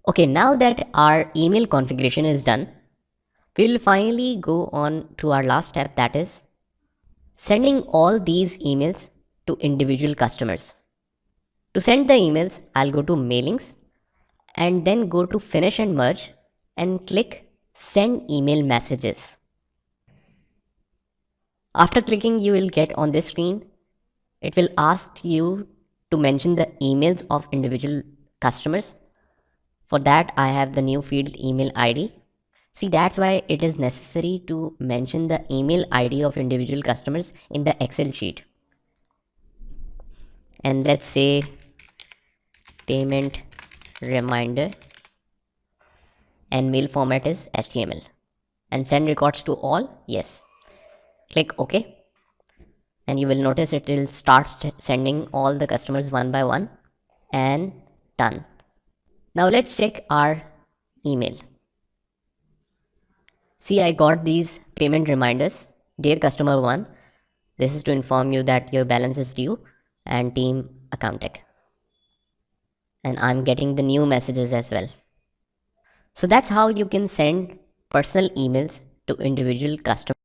Okay, now that our email configuration is done, we'll finally go on to our last step, that is sending all these emails to individual customers. To send the emails, I'll go to mailings and then go to finish and merge and click send email messages. After clicking, you will get on this screen. It will ask you to mention the emails of individual customers. For that, I have the new field email ID. See, that's why it is necessary to mention the email ID of individual customers in the Excel sheet. And let's say payment reminder and mail format is HTML. And send records to all, yes. Click OK. And you will notice it will start sending all the customers one by one, and done. Now let's check our email. See, I got these payment reminders. Dear customer 1, this is to inform you that your balance is due, and team account tech. And I'm getting the new messages as well. So that's how you can send personal emails to individual customers.